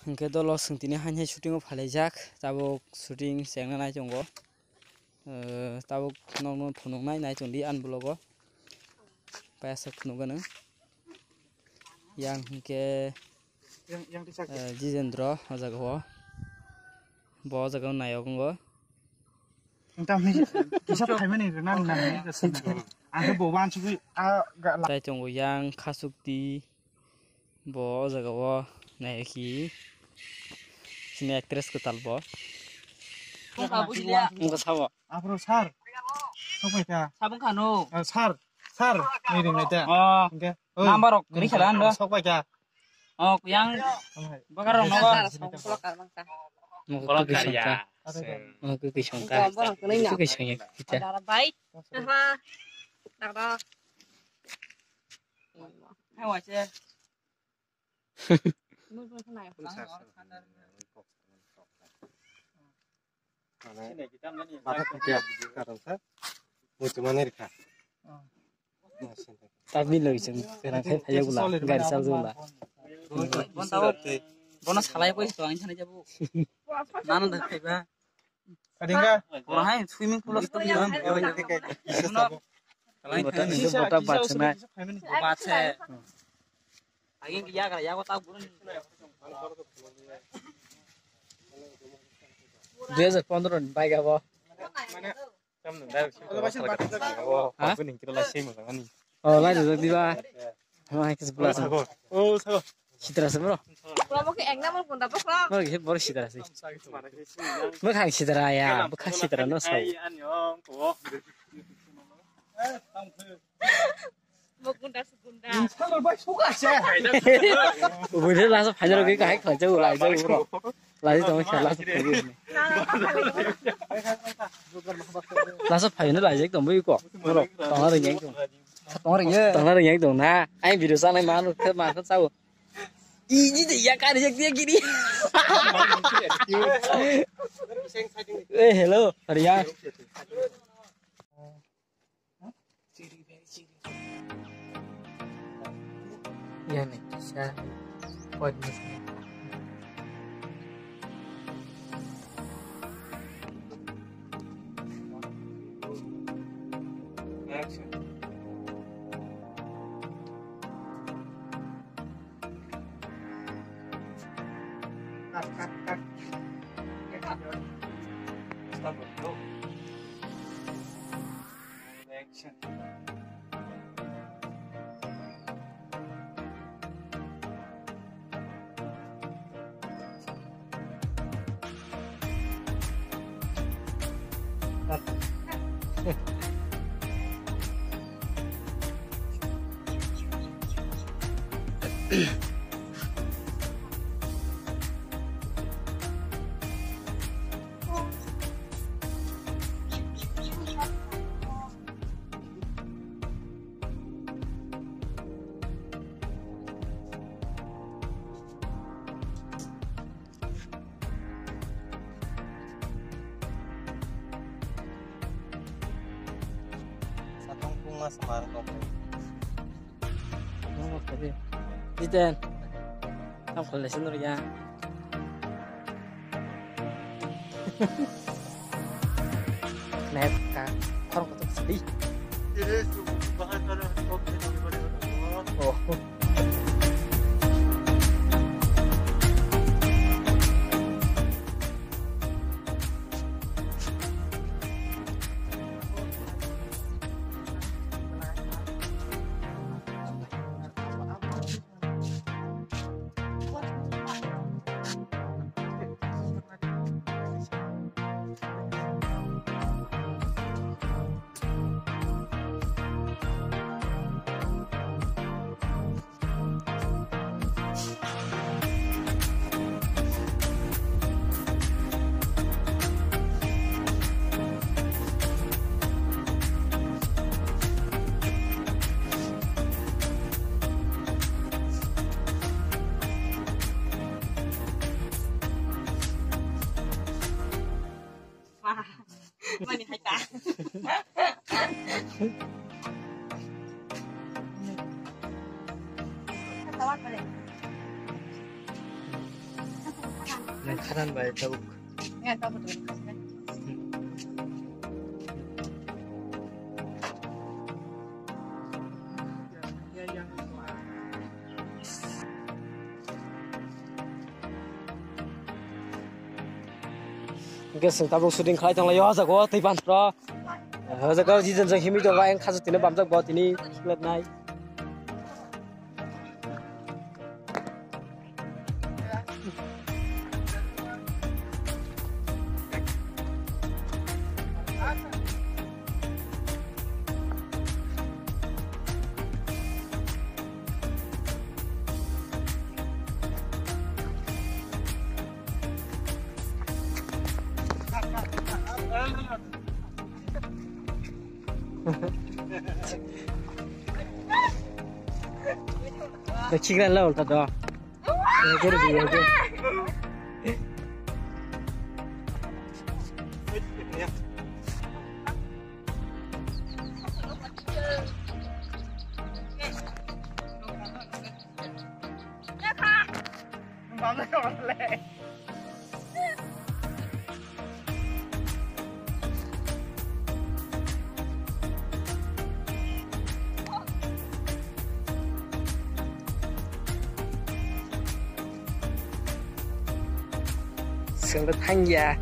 hingke dolo sengtini hainhai shooting phalajak tabuk shooting chengna nai tongo tabuk normal phunuk nai tongdi an blogo paisa phunukano yang hingke Jijendra o jaga o bo jaga nayogongo tai tongo yang khasukti bo jaga o naiki sini actress ko talbo muka sawo 앞으로 살 석바이야 sabun kanu 살 이름 이때 이게 nambarok kini khalan do 석바이야 yang bagarong no muka kisongka muka kisongka muka kisongya kita hai wa che tapi lagi sih sekarang kayak aja gula nggak bisa gula bono salai ko isto ang chana jabu nanu da khaiba 어딘가 bono hai swimming pool isto yam bota bachna bache agin ya gara ya ko ta burun 2015 baik apa oh lah jadi tiba mai ke sebelah 오 사고 Sidra sebro Kalau ke engna mau pun dapat lah. mau ke baru sidra sih mau kang sidra ya bukan sidra no so Mau gunda segunda. 사고 봐 속았어 udah langsung hanya lagi kayak kerja ulah aja bro lagi dong langsung langsung final aja dong bui kok bro tengah yang dong nah anh video sang này mà nó sao ini thì ya kan dia gini hello Arya ya nih bisa buat Semarang komplek. Oh, oke. Jiten. Kamu kalau lesin dulu ya. Net kan. Orang ketuk sedih. Oh. Mani hai ta. Tawat balik. Này khát ăn bài tao Nghe tao một đứa. cái sự tao shooting khai thằng này giờ có thấy bàn pro giờ có gì dân hiểm cho anh khai thì nó bám chắc có thì ní lần này cái chiếc này lâu thật đó cái gì vậy sương đất thanh già